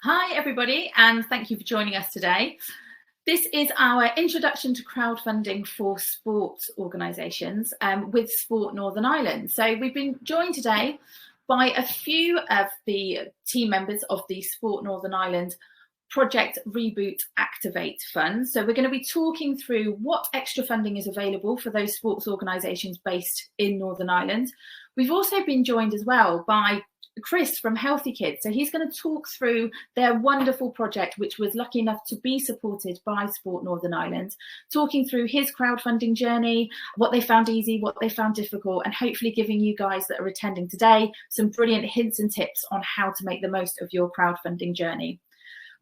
Hi everybody, and thank you for joining us today. This is our introduction to crowdfunding for sports organisations with Sport Northern Ireland. So we've been joined today by a few of the team members of the Sport Northern Ireland Project Reboot Activate Fund. So we're going to be talking through what extra funding is available for those sports organisations based in Northern Ireland. We've also been joined as well by Chris from Healthy Kids. So he's going to talk through their wonderful project, which was lucky enough to be supported by Sport Northern Ireland, talking through his crowdfunding journey, what they found easy, what they found difficult, and hopefully giving you guys that are attending today some brilliant hints and tips on how to make the most of your crowdfunding journey.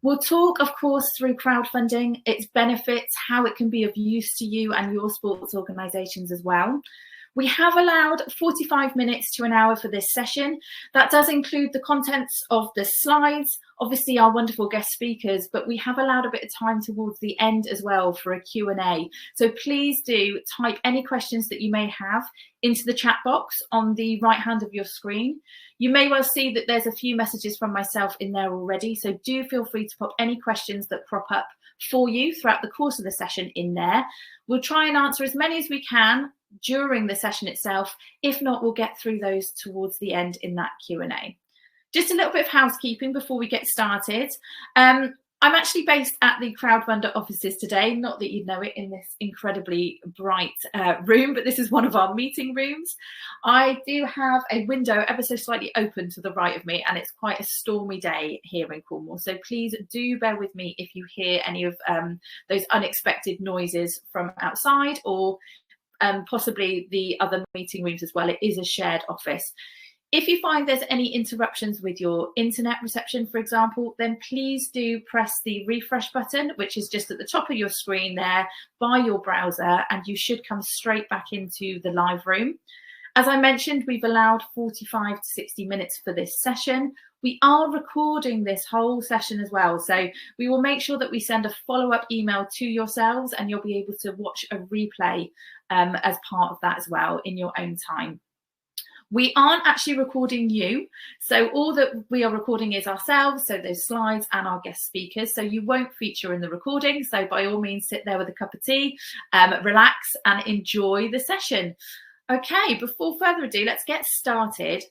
We'll talk, of course, through crowdfunding, its benefits, how it can be of use to you and your sports organisations as well. We have allowed 45 minutes to an hour for this session. That does include the contents of the slides, obviously our wonderful guest speakers, but we have allowed a bit of time towards the end as well for a Q&A. So please do type any questions that you may have into the chat box on the right hand of your screen. You may well see that there's a few messages from myself in there already, so do feel free to pop any questions that crop up for you throughout the course of the session in there. We'll try and answer as many as we can during the session itself. If not, we'll get through those towards the end in that Q&A. Just a little bit of housekeeping before we get started. I'm actually based at the Crowdfunder offices today, not that you'd know it in this incredibly bright room, but this is one of our meeting rooms. I do have a window ever so slightly open to the right of me, and it's quite a stormy day here in Cornwall. So please do bear with me if you hear any of those unexpected noises from outside or possibly the other meeting rooms as well. It is a shared office. If you find there's any interruptions with your internet reception, for example, then please do press the refresh button, which is just at the top of your screen there by your browser, and you should come straight back into the live room. As I mentioned, we've allowed 45 to 60 minutes for this session. We are recording this whole session as well, so we will make sure that we send a follow-up email to yourselves, and you'll be able to watch a replay as part of that as well in your own time. We aren't actually recording you, so all that we are recording is ourselves, so those slides and our guest speakers, so you won't feature in the recording. So by all means, sit there with a cup of tea, relax and enjoy the session. Okay, before further ado, let's get started.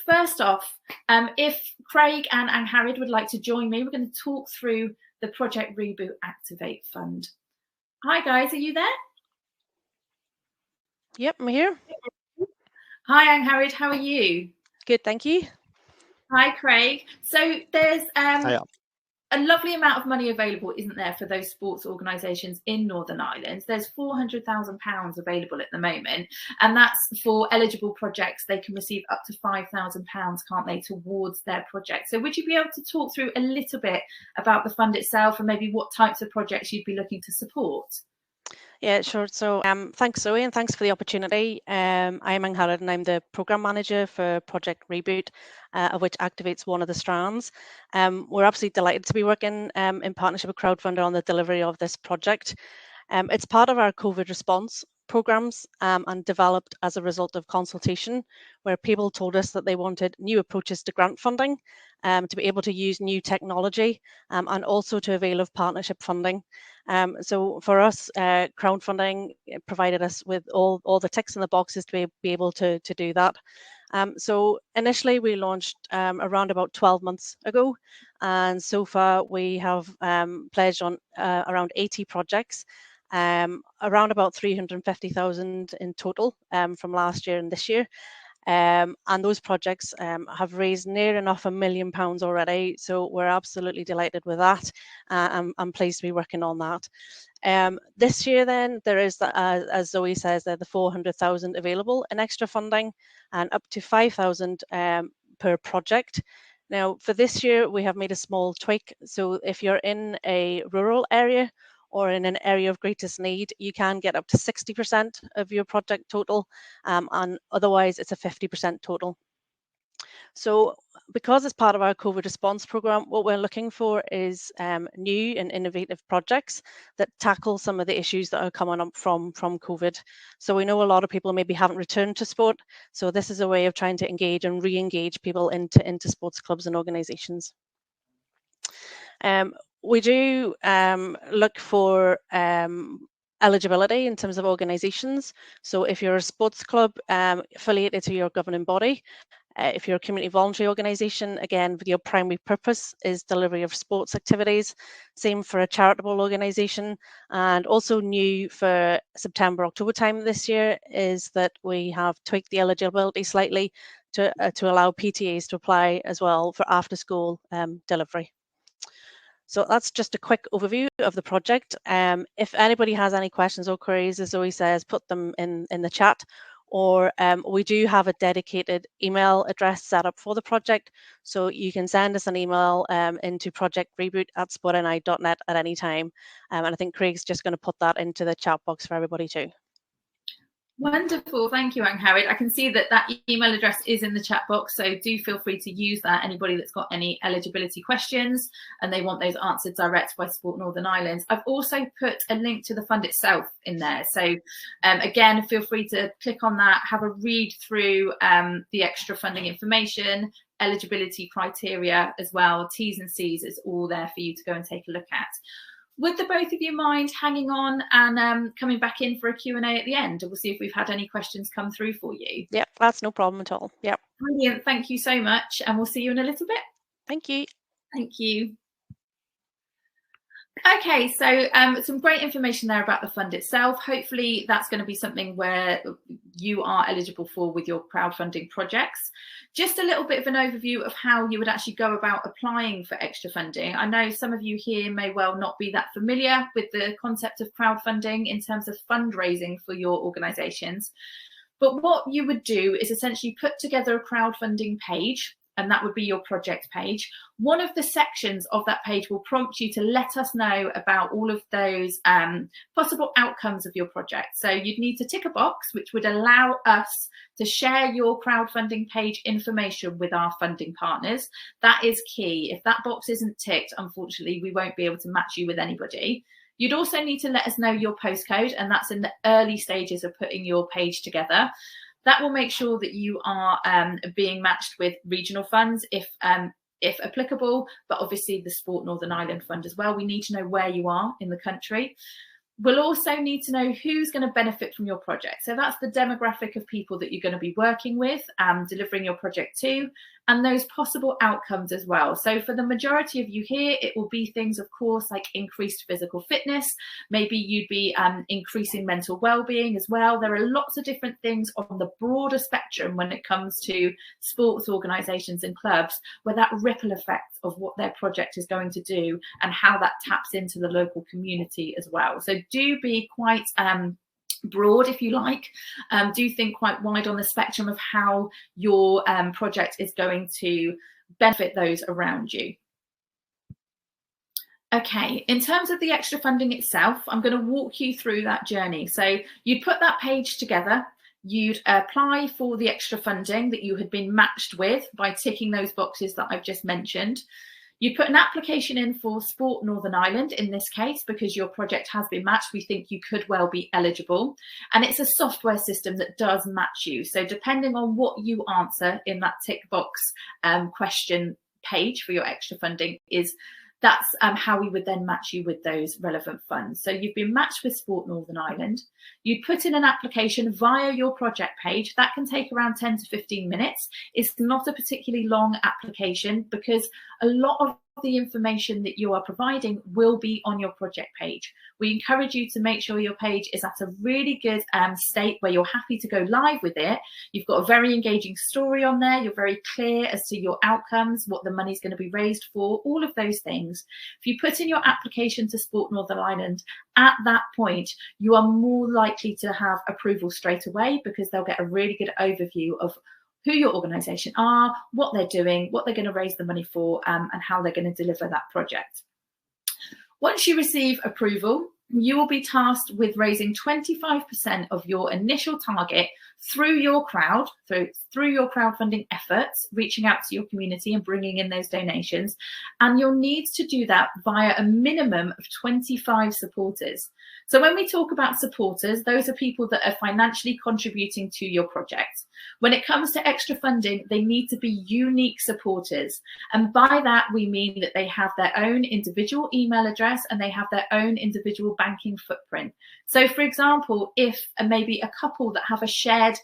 First off, if Craig and Angharad would like to join me, we're going to talk through the Project Reboot Activate Fund. Hi guys, are you there? Yep, I'm here. Hi Angharad, how are you? Good, thank you. Hi Craig. So there's a lovely amount of money available, isn't there, for those sports organisations in Northern Ireland. There's £400,000 available at the moment, and that's for eligible projects. They can receive up to £5,000, can't they, towards their project. So would you be able to talk through a little bit about the fund itself and maybe what types of projects you'd be looking to support? Yeah, sure. So thanks, Zoe, and thanks for the opportunity. I'm Angharad, and I'm the Programme Manager for Project Reboot, of which Activate's one of the strands. We're absolutely delighted to be working in partnership with Crowdfunder on the delivery of this project. It's part of our COVID response programs and developed as a result of consultation, where people told us that they wanted new approaches to grant funding, to be able to use new technology, and also to avail of partnership funding. So for us, crowdfunding provided us with all the ticks in the boxes to be able to do that. So initially we launched around about 12 months ago, and so far we have pledged on around 80 projects, around about 350,000 in total from last year and this year. And those projects have raised near enough £1 million already, so we're absolutely delighted with that. I'm pleased to be working on that. This year then, there is, as Zoe says, the 400,000 available in extra funding and up to 5,000 per project. Now, for this year, we have made a small tweak. So if you're in a rural area or in an area of greatest need, you can get up to 60% of your project total, and otherwise it's a 50% total. So because it's part of our COVID response programme, what we're looking for is new and innovative projects that tackle some of the issues that are coming up from COVID. So we know a lot of people maybe haven't returned to sport, so this is a way of trying to engage and re-engage people into sports clubs and organisations. We do look for eligibility in terms of organisations. So if you're a sports club affiliated to your governing body, if you're a community voluntary organisation, again, your primary purpose is delivery of sports activities. Same for a charitable organisation. And also new for September, October time this year is that we have tweaked the eligibility slightly to allow PTAs to apply as well for after school delivery. So that's just a quick overview of the project. If anybody has any questions or queries, as Zoe says, put them in the chat, or we do have a dedicated email address set up for the project. So you can send us an email into projectreboot@sportni.net at any time. And I think Craig's just going to put that into the chat box for everybody too. Wonderful, thank you, Angharad. I can see that email address is in the chat box, so do feel free to use that. Anybody that's got any eligibility questions and they want those answered direct by Sport Northern Ireland. I've also put a link to the fund itself in there, so again, feel free to click on that, have a read through the extra funding information, eligibility criteria as well, T's and C's is all there for you to go and take a look at. Would the both of you mind hanging on and coming back in for a Q&A at the end? We'll see if we've had any questions come through for you. Yep, that's no problem at all. Yep. Brilliant. Thank you so much. And we'll see you in a little bit. Thank you. Thank you. Okay, so some great information there about the fund itself. Hopefully that's going to be something where you are eligible for with your crowdfunding projects. Just a little bit of an overview of how you would actually go about applying for extra funding. I know some of you here may well not be that familiar with the concept of crowdfunding in terms of fundraising for your organisations. But what you would do is essentially put together a crowdfunding page, and that would be your project page. One of the sections of that page will prompt you to let us know about all of those possible outcomes of your project. So you'd need to tick a box, which would allow us to share your crowdfunding page information with our funding partners. That is key. If that box isn't ticked, unfortunately, we won't be able to match you with anybody. You'd also need to let us know your postcode, and that's in the early stages of putting your page together. That will make sure that you are being matched with regional funds if applicable, but obviously the Sport Northern Ireland Fund as well. We need to know where you are in the country. We'll also need to know who's going to benefit from your project. So that's the demographic of people that you're going to be working with, delivering your project to, and those possible outcomes as well. So for the majority of you here, it will be things, of course, like increased physical fitness. Maybe you'd be increasing mental well-being as well. There are lots of different things on the broader spectrum when it comes to sports organisations and clubs, where that ripple effect of what their project is going to do and how that taps into the local community as well. So do be quite broad, if you like. Do think quite wide on the spectrum of how your project is going to benefit those around you. Okay, in terms of the extra funding itself, I'm going to walk you through that journey. So you'd put that page together, you'd apply for the extra funding that you had been matched with by ticking those boxes that I've just mentioned. You put an application in for Sport Northern Ireland in this case, because your project has been matched. We think you could well be eligible. And it's a software system that does match you. So depending on what you answer in that tick box question page for your extra funding, that's how we would then match you with those relevant funds. So you've been matched with Sport Northern Ireland. You put in an application via your project page. That can take around 10 to 15 minutes. It's not a particularly long application because a lot of the information that you are providing will be on your project page. We encourage you to make sure your page is at a really good state where you're happy to go live with it. You've got a very engaging story on there. You're very clear as to your outcomes, what the money's going to be raised for, all of those things. If you put in your application to Sport Northern Ireland, at that point, you are more likely to have approval straight away because they'll get a really good overview of who your organisation are, what they're doing, what they're going to raise the money for, and how they're going to deliver that project. Once you receive approval, you will be tasked with raising 25% of your initial target through your crowd, through your crowdfunding efforts, reaching out to your community and bringing in those donations. And you'll need to do that via a minimum of 25 supporters. So when we talk about supporters, those are people that are financially contributing to your project. When it comes to extra funding, they need to be unique supporters. And by that, we mean that they have their own individual email address and they have their own individual banking footprint. So for example, if maybe a couple that have a shared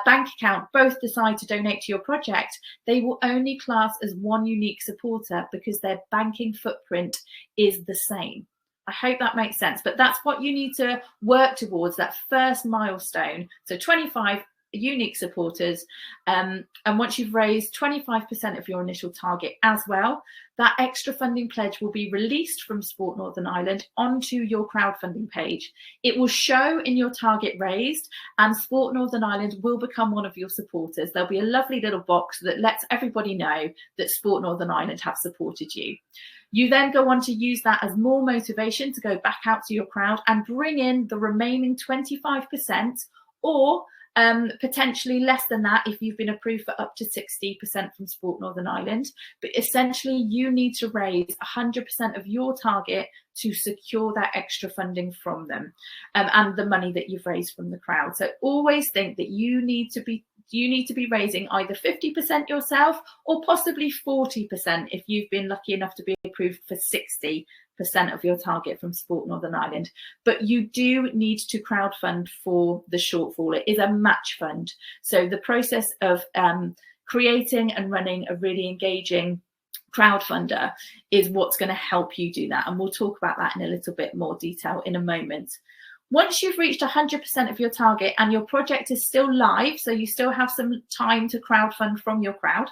bank account both decide to donate to your project, they will only class as one unique supporter because their banking footprint is the same. I hope that makes sense, but that's what you need to work towards, that first milestone. So 25 unique supporters, and once you've raised 25% of your initial target as well, that extra funding pledge will be released from Sport Northern Ireland onto your crowdfunding page. It will show in your target raised, and Sport Northern Ireland will become one of your supporters. There'll be a lovely little box that lets everybody know that Sport Northern Ireland have supported you. You then go on to use that as more motivation to go back out to your crowd and bring in the remaining 25%, or potentially less than that if you've been approved for up to 60% from Sport Northern Ireland. But essentially, you need to raise 100% of your target to secure that extra funding from them, and the money that you've raised from the crowd. So always think that you need to be raising either 50% yourself or possibly 40% if you've been lucky enough to be approved for 60% of your target from Sport Northern Ireland. But you do need to crowdfund for the shortfall. It is a match fund. So the process of creating and running a really engaging crowdfunder is what's going to help you do that. And we'll talk about that in a little bit more detail in a moment. Once you've reached 100% of your target and your project is still live, so you still have some time to crowdfund from your crowd,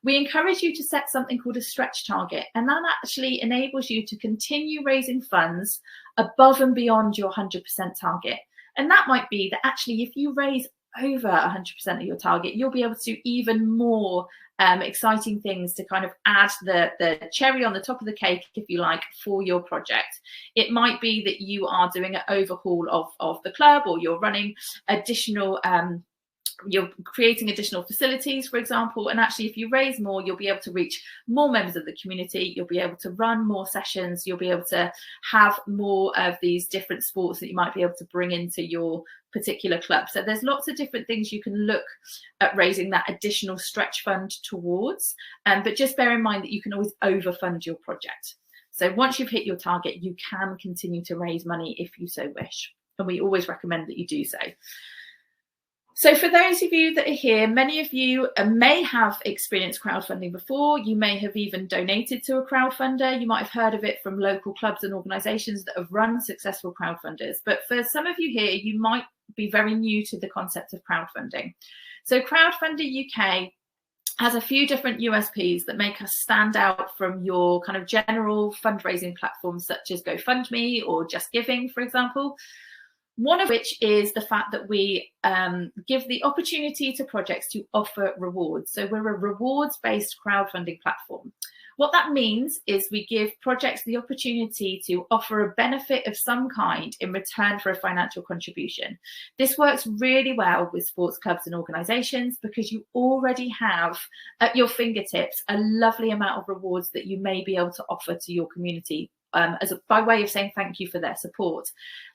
we encourage you to set something called a stretch target. And that actually enables you to continue raising funds above and beyond your 100% target. And that might be that actually if you raise over 100% of your target, you'll be able to do even more exciting things to kind of add the cherry on the top of the cake, if you like, for your project. It might be that you are doing an overhaul of the club, or you're running additional you're creating additional facilities, for example, and actually if you raise more, you'll be able to reach more members of the community, you'll be able to run more sessions, you'll be able to have more of these different sports that you might be able to bring into your particular club. So there's lots of different things you can look at raising that additional stretch fund towards, but just bear in mind that you can always overfund your project. So once you've hit your target, you can continue to raise money if you so wish, and we always recommend that you do so. So for those of you that are here, many of you may have experienced crowdfunding before. You may have even donated to a crowdfunder. You might have heard of it from local clubs and organisations that have run successful crowdfunders. But for some of you here, you might be very new to the concept of crowdfunding. So Crowdfunder UK has a few different USPs that make us stand out from your kind of general fundraising platforms such as GoFundMe or Just Giving, for example. One of which is the fact that we give the opportunity to projects to offer rewards. So we're a rewards-based crowdfunding platform. What that means is we give projects the opportunity to offer a benefit of some kind in return for a financial contribution. This works really well with sports clubs and organisations because you already have at your fingertips a lovely amount of rewards that you may be able to offer to your community by way of saying thank you for their support.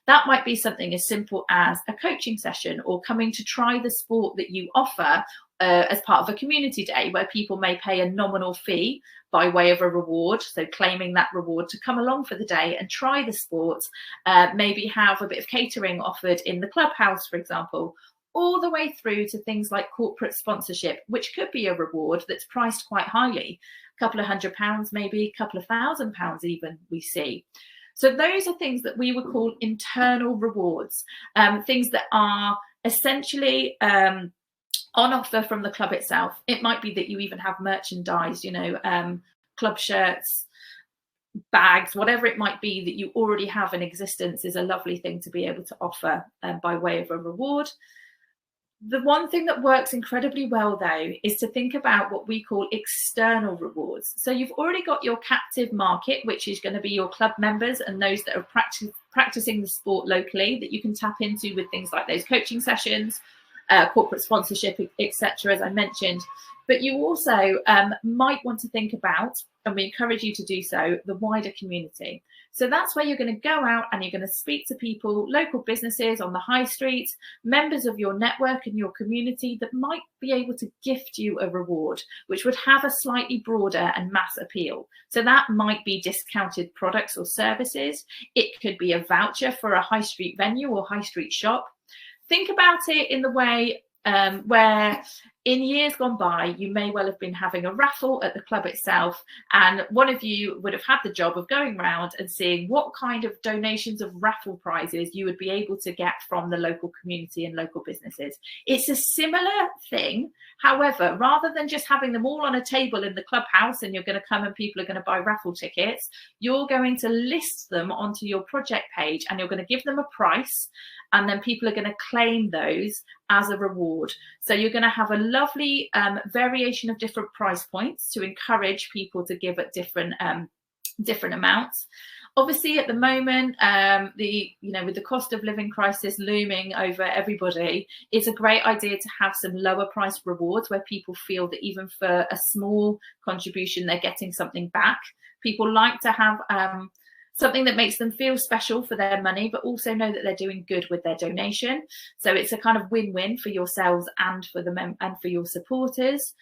That might be something as simple as a coaching session, or coming to try the sport that you offer as part of a community day, where people may pay a nominal fee by way of a reward, so claiming that reward to come along for the day and try the sport, maybe have a bit of catering offered in the clubhouse, for example, all the way through to things like corporate sponsorship, which could be a reward that's priced quite highly, a couple of £100 maybe, a couple of £1,000 even, we see. So those are things that we would call internal rewards, things that are essentially on offer from the club itself. It might be that you even have merchandise, club shirts, bags, whatever it might be that you already have in existence is a lovely thing to be able to offer by way of a reward. The one thing that works incredibly well, though, is to think about what we call external rewards. So you've already got your captive market, which is going to be your club members and those that are practicing the sport locally, that you can tap into with things like those coaching sessions, corporate sponsorship, etc., as I mentioned. But you also might want to think about, and we encourage you to do so, the wider community. So that's where you're going to go out and you're going to speak to people, local businesses on the high street, members of your network and your community that might be able to gift you a reward, which would have a slightly broader and mass appeal. So that might be discounted products or services. It could be a voucher for a high street venue or high street shop. Think about it in the way where in years gone by, you may well have been having a raffle at the club itself, and one of you would have had the job of going around and seeing what kind of donations of raffle prizes you would be able to get from the local community and local businesses. It's a similar thing. However, rather than just having them all on a table in the clubhouse and you're going to come and people are going to buy raffle tickets, you're going to list them onto your project page and you're going to give them a price, and then people are going to claim those as a reward. So you're going to have a lovely variation of different price points to encourage people to give at different amounts. Obviously, at the moment, with the cost of living crisis looming over everybody, it's a great idea to have some lower price rewards where people feel that even for a small contribution, they're getting something back. People like to have something that makes them feel special for their money, but also know that they're doing good with their donation. So it's a kind of win-win for yourselves and for and for your supporters.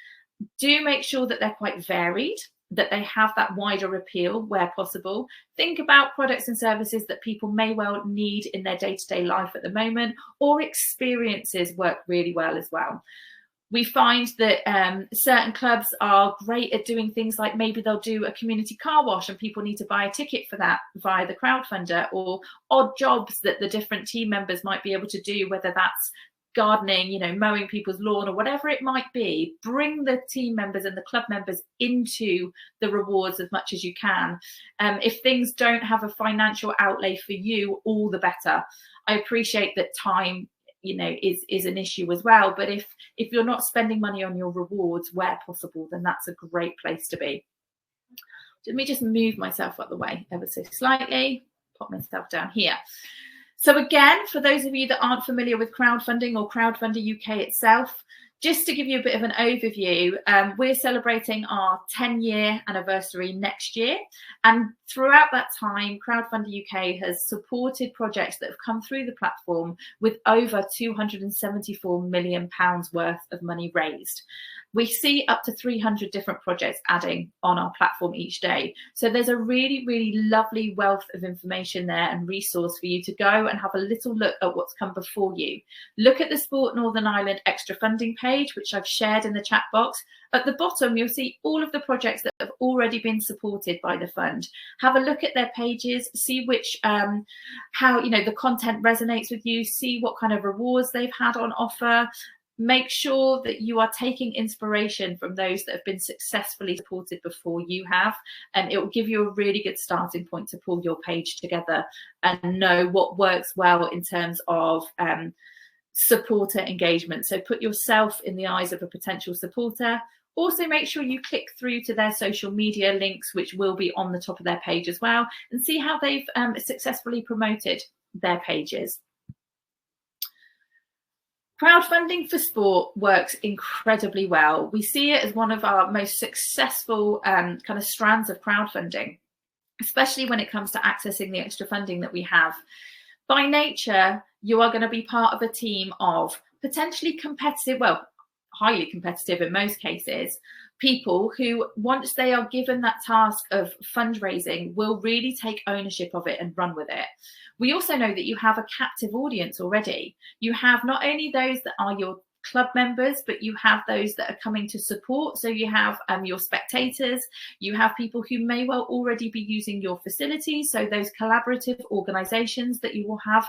Do make sure that they're quite varied, that they have that wider appeal where possible. Think about products and services that people may well need in their day-to-day life at the moment, or experiences work really well as well. We find that certain clubs are great at doing things like maybe they'll do a community car wash and people need to buy a ticket for that via the crowdfunder, or odd jobs that the different team members might be able to do, whether that's gardening, mowing people's lawn or whatever it might be. Bring the team members and the club members into the rewards as much as you can. If things don't have a financial outlay for you, all the better. I appreciate that time is an issue as well, but if you're not spending money on your rewards where possible, then that's a great place to be. Let me just move myself out the way ever so slightly, pop myself down here. So again, for those of you that aren't familiar with crowdfunding or Crowdfunder UK itself, just to give you a bit of an overview, we're celebrating our 10-year anniversary next year. And throughout that time, Crowdfunder UK has supported projects that have come through the platform with over £274 million worth of money raised. We see up to 300 different projects adding on our platform each day. So there's a really, really lovely wealth of information there and resource for you to go and have a little look at what's come before you. Look at the Sport Northern Ireland extra funding page, which I've shared in the chat box. At the bottom, you'll see all of the projects that have already been supported by the fund. Have a look at their pages, see which, how the content resonates with you, see what kind of rewards they've had on offer. Make sure that you are taking inspiration from those that have been successfully supported before you have, and it will give you a really good starting point to pull your page together and know what works well in terms of supporter engagement. So put yourself in the eyes of a potential supporter. Also make sure you click through to their social media links, which will be on the top of their page as well, and see how they've successfully promoted their pages. Crowdfunding for sport works incredibly well. We see it as one of our most successful kind of strands of crowdfunding, especially when it comes to accessing the extra funding that we have. By nature, you are going to be part of a team of potentially competitive, well, highly competitive in most cases, people who, once they are given that task of fundraising, will really take ownership of it and run with it. We also know that you have a captive audience already. You have not only those that are your club members, but you have those that are coming to support. So you have your spectators, you have people who may well already be using your facilities. So those collaborative organizations that you will have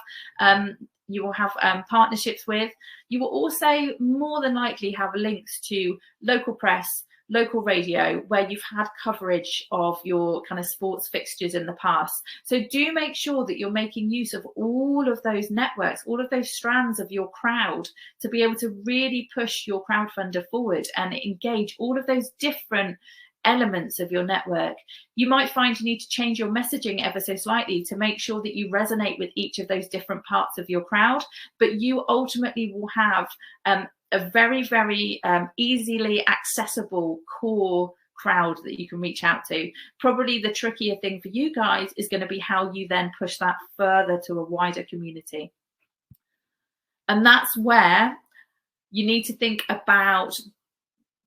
partnerships with. You will also more than likely have links to local press, local radio, where you've had coverage of your kind of sports fixtures in the past. So do make sure that you're making use of all of those networks, all of those strands of your crowd, to be able to really push your crowdfunder forward and engage all of those different elements of your network. You might find you need to change your messaging ever so slightly to make sure that you resonate with each of those different parts of your crowd, but you ultimately will have a very, very easily accessible core crowd that you can reach out to. Probably the trickier thing for you guys is going to be how you then push that further to a wider community. And that's where you need to think about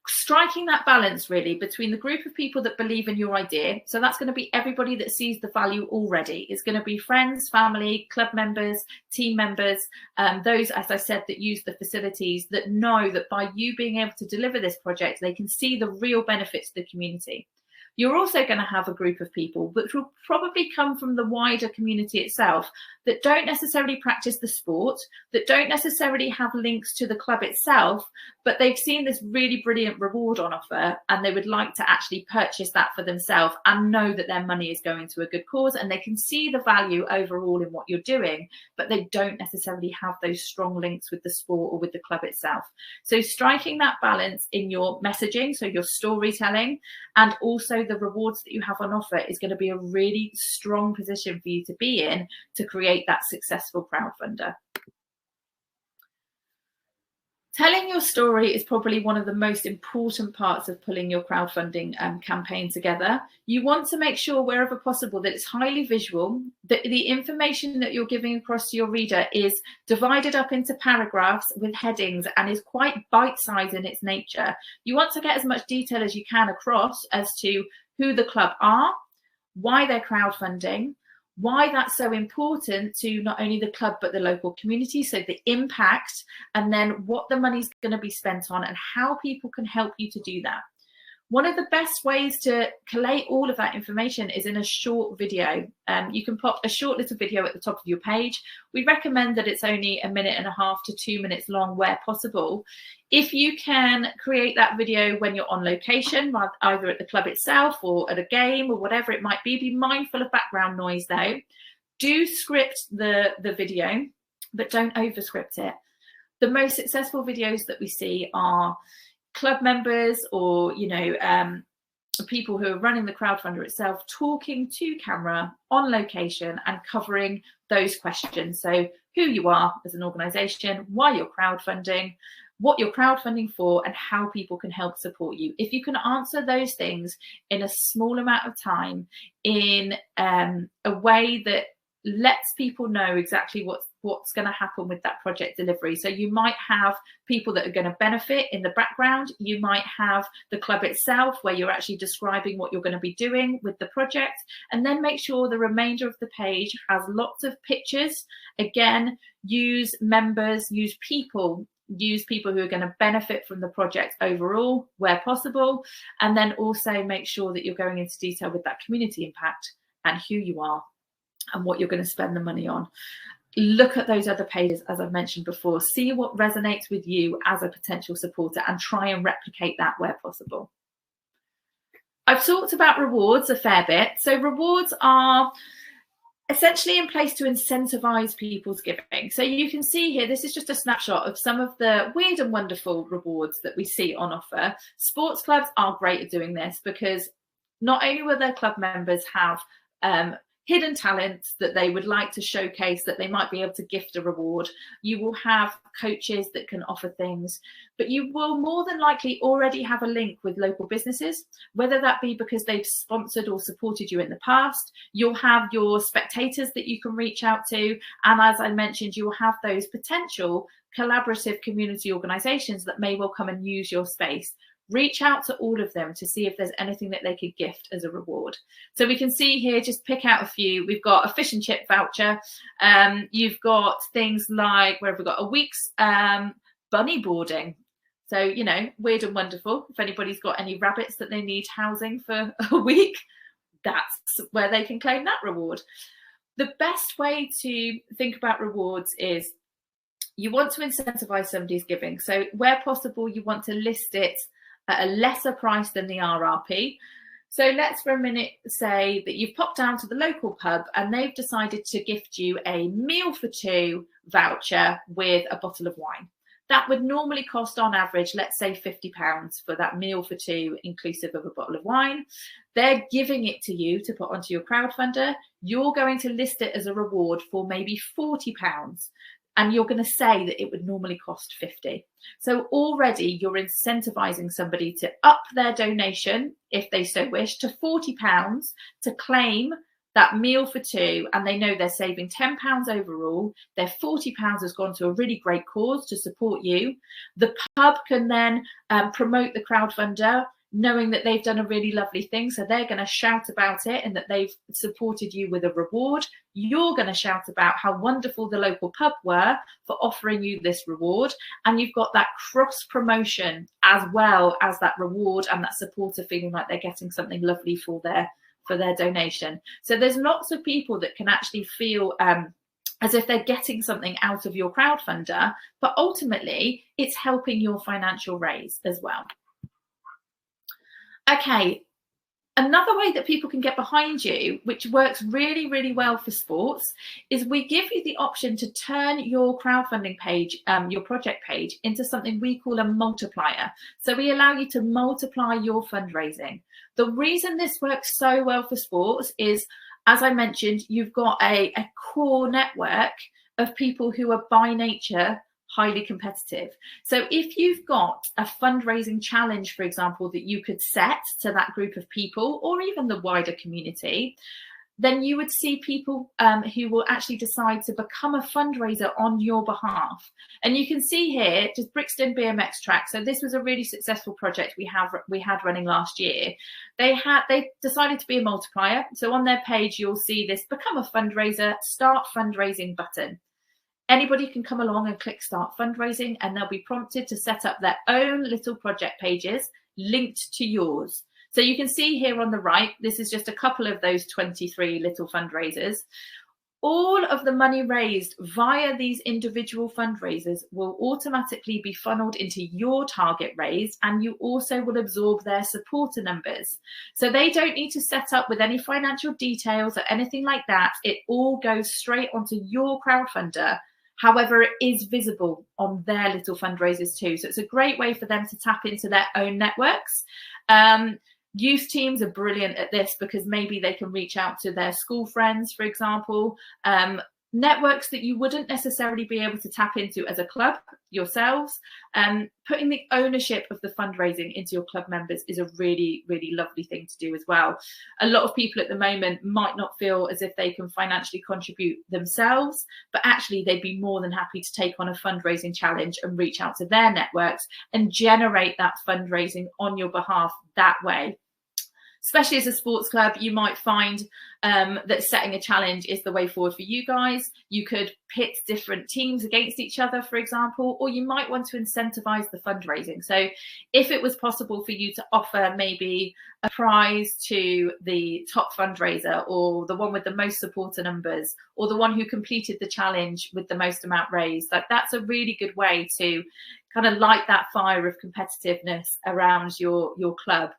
striking that balance really between the group of people that believe in your idea. So that's going to be everybody that sees the value already. It's going to be friends, family, club members, team members, those, as I said, that use the facilities, that know that by you being able to deliver this project, they can see the real benefits to the community. You're also going to have a group of people which will probably come from the wider community itself that don't necessarily practice the sport, that don't necessarily have links to the club itself, but they've seen this really brilliant reward on offer and they would like to actually purchase that for themselves and know that their money is going to a good cause, and they can see the value overall in what you're doing, but they don't necessarily have those strong links with the sport or with the club itself. So striking that balance in your messaging, so your storytelling, and also the rewards that you have on offer is going to be a really strong position for you to be in to create that successful crowdfunder. Telling your story is probably one of the most important parts of pulling your crowdfunding campaign together. You want to make sure wherever possible that it's highly visual, that the information that you're giving across to your reader is divided up into paragraphs with headings and is quite bite-sized in its nature. You want to get as much detail as you can across as to who the club are, why they're crowdfunding, why that's so important to not only the club but the local community, so the impact, and then what the money's going to be spent on and how people can help you to do that. One of the best ways to collate all of that information is in a short video. You can pop a short little video at the top of your page. We recommend that it's only 1.5 minutes to 2 minutes long where possible. If you can create that video when you're on location, either at the club itself or at a game or whatever it might be mindful of background noise though. Do script the video, but don't overscript it. The most successful videos that we see are club members or people who are running the crowdfunder itself talking to camera on location and covering those questions. So who you are as an organization, why you're crowdfunding, what you're crowdfunding for, and how people can help support you. If you can answer those things in a small amount of time in a way that lets people know exactly what's going to happen with that project delivery. So you might have people that are going to benefit in the background. You might have the club itself where you're actually describing what you're going to be doing with the project, and then make sure the remainder of the page has lots of pictures. Again, use members, use people who are going to benefit from the project overall where possible, and then also make sure that you're going into detail with that community impact and who you are and what you're going to spend the money on. Look at those other pages, as I've mentioned before. See what resonates with you as a potential supporter and try and replicate that where possible. I've talked about rewards a fair bit. So rewards are essentially in place to incentivize people's giving. So you can see here, this is just a snapshot of some of the weird and wonderful rewards that we see on offer. Sports clubs are great at doing this because not only will their club members have hidden talents that they would like to showcase, that they might be able to gift a reward. You will have coaches that can offer things, but you will more than likely already have a link with local businesses, whether that be because they've sponsored or supported you in the past. You'll have your spectators that you can reach out to. And as I mentioned, you will have those potential collaborative community organizations that may well come and use your space. Reach out to all of them to see if there's anything that they could gift as a reward. So we can see here, just pick out a few. We've got a fish and chip voucher. You've got things like, where have we got? A week's bunny boarding. So, weird and wonderful. If anybody's got any rabbits that they need housing for a week, that's where they can claim that reward. The best way to think about rewards is you want to incentivize somebody's giving. So where possible, you want to list it at a lesser price than the RRP. So let's for a minute say that you've popped down to the local pub and they've decided to gift you a meal for two voucher with a bottle of wine. that would normally cost on average, let's say £50 for that meal for two, inclusive of a bottle of wine. They're giving it to you to put onto your crowdfunder. You're going to list it as a reward for maybe £40. And you're going to say that it would normally cost 50. So already you're incentivizing somebody to up their donation, if they so wish, to £40 to claim that meal for two, and they know they're saving £10 overall. Their £40 has gone to a really great cause to support you. The pub can then promote the crowdfunder, knowing that they've done a really lovely thing. So they're going to shout about it and that they've supported you with a reward. You're going to shout about how wonderful the local pub were for offering you this reward. And you've got that cross promotion as well as that reward and that supporter feeling like they're getting something lovely for their donation. So there's lots of people that can actually feel as if they're getting something out of your crowdfunder, but ultimately it's helping your financial raise as well. Okay, another way that people can get behind you, which works really, really well for sports, is we give you the option to turn your crowdfunding page, your project page, into something we call a multiplier. So we allow you to multiply your fundraising. The reason this works so well for sports is, as I mentioned, you've got a core network of people who are by nature highly competitive. So if you've got a fundraising challenge, for example, that you could set to that group of people or even the wider community, then you would see people who will actually decide to become a fundraiser on your behalf. And you can see here, just Brixton BMX track. So this was a really successful project we had running last year. They decided to be a multiplier. So on their page, you'll see this become a fundraiser, start fundraising button. Anybody can come along and click start fundraising, and they'll be prompted to set up their own little project pages linked to yours. So you can see here on the right, this is just a couple of those 23 little fundraisers. All of the money raised via these individual fundraisers will automatically be funneled into your target raise, and you also will absorb their supporter numbers. So they don't need to set up with any financial details or anything like that. It all goes straight onto your crowdfunder. However, it is visible on their little fundraisers too. So it's a great way for them to tap into their own networks. Youth teams are brilliant at this because maybe they can reach out to their school friends, for example, networks that you wouldn't necessarily be able to tap into as a club yourselves. Putting the ownership of the fundraising into your club members is a really, really lovely thing to do as well. A lot of people at the moment might not feel as if they can financially contribute themselves, but actually they'd be more than happy to take on a fundraising challenge and reach out to their networks and generate that fundraising on your behalf that way. Especially as a sports club, you might find that setting a challenge is the way forward for you guys. You could pit different teams against each other, for example, or you might want to incentivize the fundraising. So if it was possible for you to offer maybe a prize to the top fundraiser, or the one with the most supporter numbers, or the one who completed the challenge with the most amount raised, like that's a really good way to kind of light that fire of competitiveness around your club.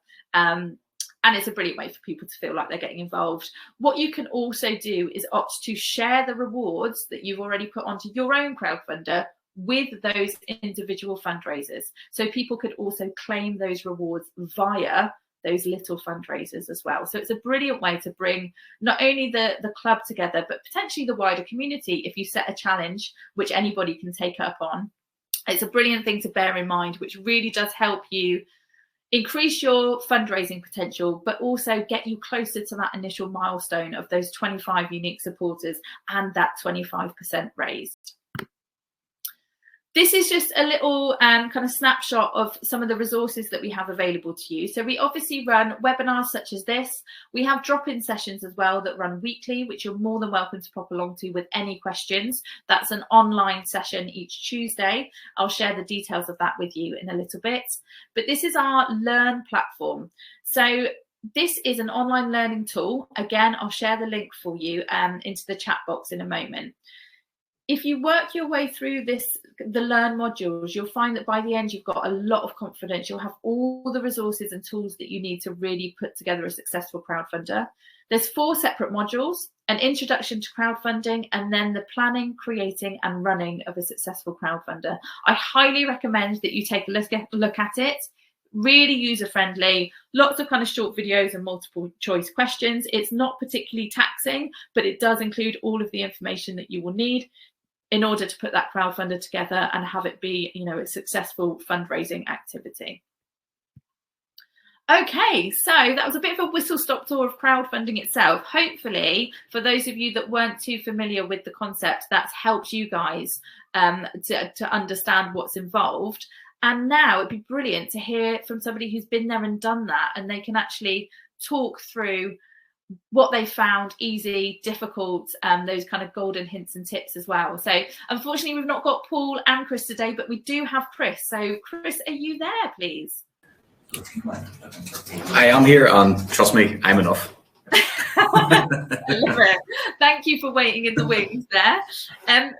And it's a brilliant way for people to feel like they're getting involved. What you can also do is opt to share the rewards that you've already put onto your own crowdfunder with those individual fundraisers. So people could also claim those rewards via those little fundraisers as well. So it's a brilliant way to bring not only the club together, but potentially the wider community if you set a challenge which anybody can take up on. It's a brilliant thing to bear in mind, which really does help you increase your fundraising potential, but also get you closer to that initial milestone of those 25 unique supporters and that 25% raised. This is just a little kind of snapshot of some of the resources that we have available to you. So we obviously run webinars such as this. We have drop-in sessions as well that run weekly, which you're more than welcome to pop along to with any questions. That's an online session each Tuesday. I'll share the details of that with you in a little bit. But this is our Learn platform. So this is an online learning tool. Again, I'll share the link for you into the chat box in a moment. if you work your way through the learn modules, you'll find that by the end you've got a lot of confidence. You'll have all the resources and tools that you need to really put together a successful crowdfunder. There's 4 separate modules: an introduction to crowdfunding, and then the planning, creating and running of a successful crowdfunder. I highly recommend that you take a look at it. Really user friendly, lots of kind of short videos and multiple choice questions. It's not particularly taxing, but it does include all of the information that you will need in order to put that crowdfunder together and have it be, you know, a successful fundraising activity. Okay, so that was a bit of a whistle-stop tour of crowdfunding itself. Hopefully, for those of you that weren't too familiar with the concept, that's helped you guys to understand what's involved. And now it'd be brilliant to hear from somebody who's been there and done that, and they can actually talk through what they found easy, difficult, those kind of golden hints and tips as well. So unfortunately, we've not got Paul and Chris today, but we do have Chris. So Chris, are you there, please? I am here, and trust me, I'm enough. I love it. Thank you for waiting in the wings there.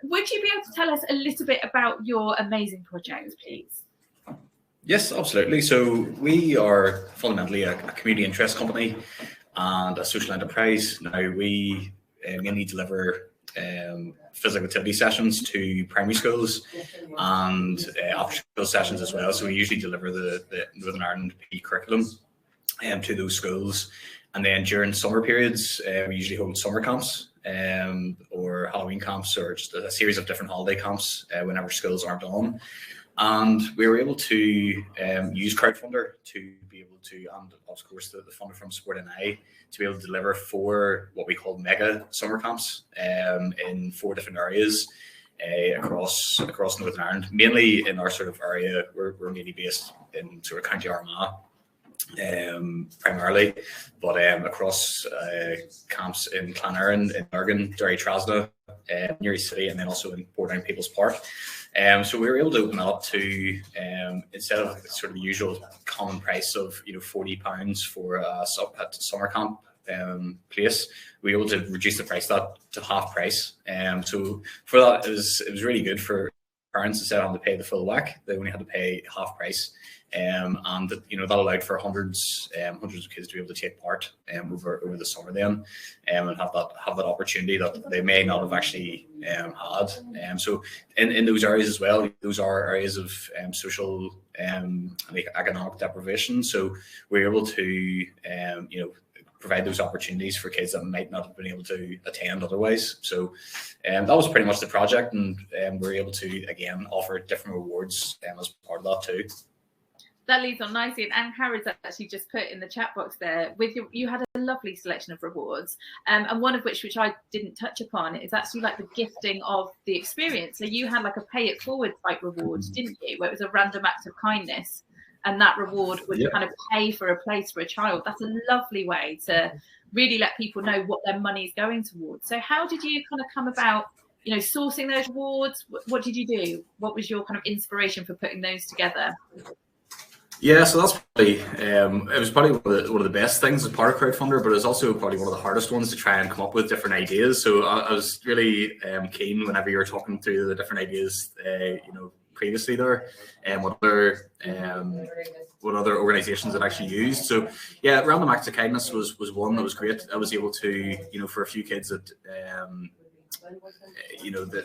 Would you be able to tell us a little bit about your amazing project, please? Yes, absolutely. So we are fundamentally a community interest company and a social enterprise. Now we mainly deliver physical activity sessions to primary schools and after school sessions as well. So we usually deliver the Northern Ireland PE curriculum to those schools. And then during summer periods, we usually hold summer camps or Halloween camps, or just a series of different holiday camps whenever schools aren't on. And we were able to use Crowdfunder to be able to, and of course the funder from Sport NI, to be able to deliver 4 what we call mega summer camps in 4 different areas across Northern Ireland. Mainly in our sort of area, we're mainly based in sort of County Armagh primarily, but across camps in Clonarron, in Bergen, Derry Trasna, Newry City, and then also in Bordering People's Park. So we were able to open that up to instead of sort of the usual common price of £40 for a summer camp place, we were able to reduce the price that to half price. So for that, it was really good for parents. Instead of having to pay the full whack, they only had to pay half price. And that allowed for hundreds of kids to be able to take part over the summer then, and have that opportunity that they may not have actually had. So in those areas as well, those are areas of social economic deprivation. So we're able to provide those opportunities for kids that might not have been able to attend otherwise. So that was pretty much the project, and we're able to again offer different rewards as part of that too. That leads on nicely, and Harrod's actually just put in the chat box there with you had a lovely selection of rewards, and one of which I didn't touch upon is actually like the gifting of the experience. So you had like a pay it forward type reward, didn't you, where it was a random act of kindness, and that reward would kind of pay for a place for a child. That's a lovely way to really let people know what their money is going towards. So how did you kind of come about sourcing those rewards? What did you do? What was your kind of inspiration for putting those together? Yeah, so that's probably it was probably one of the best things as part of Crowdfunder, but it's also probably one of the hardest ones to try and come up with different ideas. So I was really keen whenever you were talking through the different ideas, previously there, and what other organisations had actually used. So yeah, Random Acts of Kindness was one that was great. I was able to, for a few kids that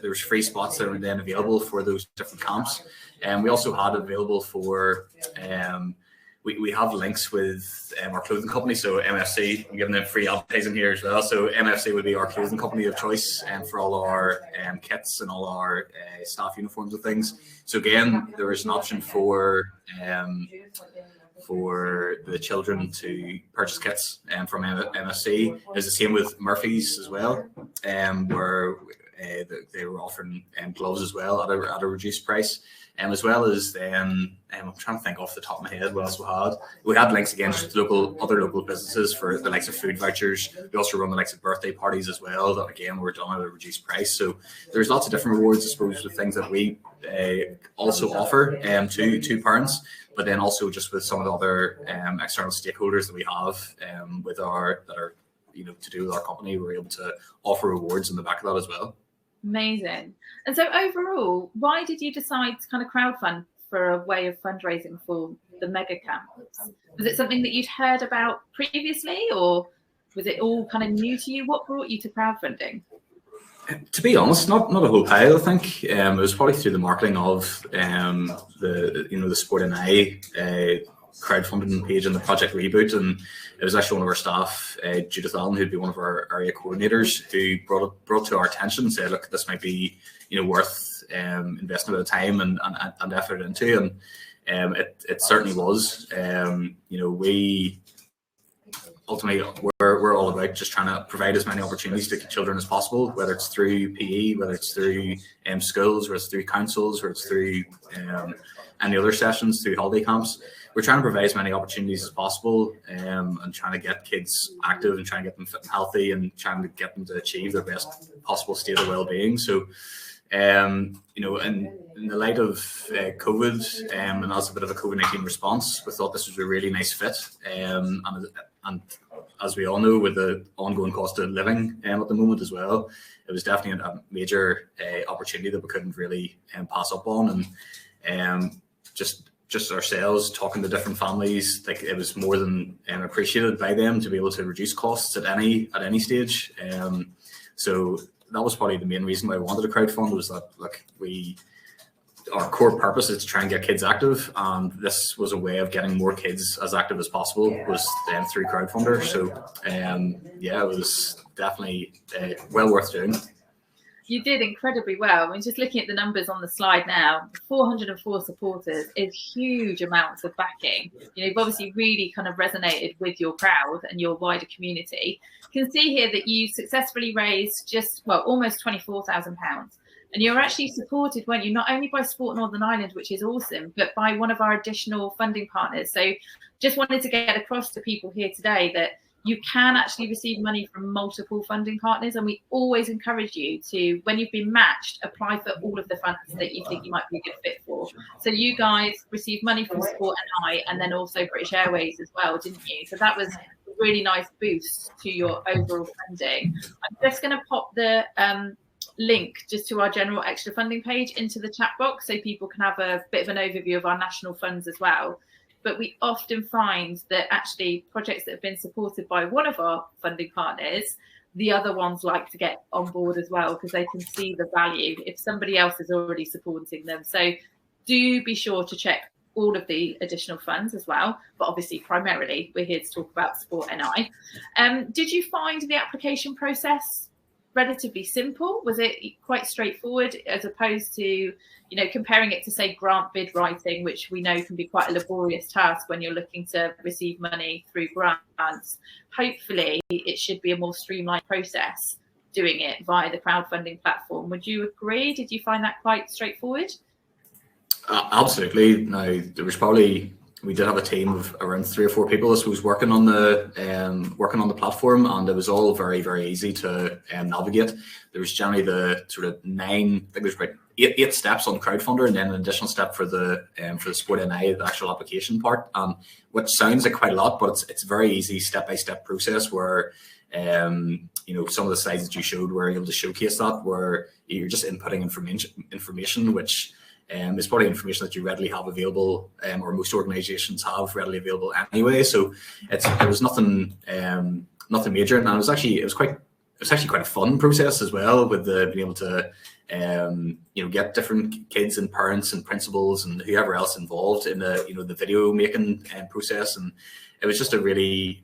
there was free spots that were then available for those different camps, and we also had available for we have links with our clothing company, so MFC. I'm giving them free advertising here as well. So MFC would be our clothing company of choice for all our kits and all our staff uniforms and things. So again, there is an option for the children to purchase kits from MFC. It's the same with Murphy's as well, where they were offering gloves as well at a reduced price, as well as I'm trying to think off the top of my head what else we had links again just to other local businesses for the likes of food vouchers. We also run the likes of birthday parties as well that again were done at a reduced price. So there's lots of different rewards, I suppose, with things that we also offer to parents, but then also just with some of the other external stakeholders that we have that are to do with our company. We're able to offer rewards in the back of that as well. Amazing. And so overall, why did you decide to kind of crowdfund for a way of fundraising for the mega camps? Was it something that you'd heard about previously, or was it all kind of new to you? What brought you to crowdfunding? To be honest, not a whole pile. I think it was probably through the marketing of the Sport NI crowdfunding page and the Project Reboot, and it was actually one of our staff, Judith Allen, who'd be one of our area coordinators, who brought to our attention and said, look, this might be worth investing a bit of time and effort into, and it certainly was. We ultimately we're all about just trying to provide as many opportunities to children as possible, whether it's through PE, whether it's through schools, whether it's through councils, or it's through any other sessions, through holiday camps. We're trying to provide as many opportunities as possible, and trying to get kids active and trying to get them fit and healthy and trying to get them to achieve their best possible state of well-being. So, in the light of COVID, and as a bit of a COVID-19 response, we thought this was a really nice fit. And as we all know, with the ongoing cost of living at the moment as well, it was definitely a major opportunity that we couldn't really pass up on. And just ourselves talking to different families, like, it was more than appreciated by them to be able to reduce costs at any stage. So that was probably the main reason why we wanted to crowdfund, was that, look, our core purpose is to try and get kids active, and this was a way of getting more kids as active as possible, was through Crowdfunder. So it was definitely well worth doing. You did incredibly well. I mean, just looking at the numbers on the slide now, 404 supporters is huge amounts of backing. You've obviously really kind of resonated with your crowd and your wider community. You can see here that you successfully raised almost £24,000. And you're actually supported, weren't you, not only by Sport Northern Ireland, which is awesome, but by one of our additional funding partners. So just wanted to get across to people here today that you can actually receive money from multiple funding partners, and we always encourage you to, when you've been matched, apply for all of the funds that you think you might be a good fit for. So you guys received money from Sport NI and then also British Airways as well, didn't you? So that was a really nice boost to your overall funding. I'm just going to pop the link just to our general extra funding page into the chat box so people can have a bit of an overview of our national funds as well. But we often find that actually projects that have been supported by one of our funding partners, the other ones like to get on board as well, because they can see the value if somebody else is already supporting them. So do be sure to check all of the additional funds as well. But obviously, primarily, we're here to talk about Sport NI. Did you find the application process relatively simple? Was it quite straightforward, as opposed to comparing it to, say, grant bid writing, which we know can be quite a laborious task when you're looking to receive money through grants? Hopefully it should be a more streamlined process doing it via the crowdfunding platform. Would you agree? Did you find that quite straightforward? Absolutely. Now, we did have a team of around 3 or 4 people, I suppose, working on the platform, and it was all very, very easy to navigate. There was generally the sort of 9, I think there's about 8 steps on Crowdfunder, and then an additional step for the Sport NI, the actual application part, which sounds like quite a lot, but it's a very easy step-by-step process where some of the slides that you showed were able to showcase that, where you're just inputting information which it's probably information that you readily have available, or most organisations have readily available anyway. So it was nothing major, and it was actually quite a fun process as well, with being able to get different kids and parents and principals and whoever else involved in the video making process, and it was just a really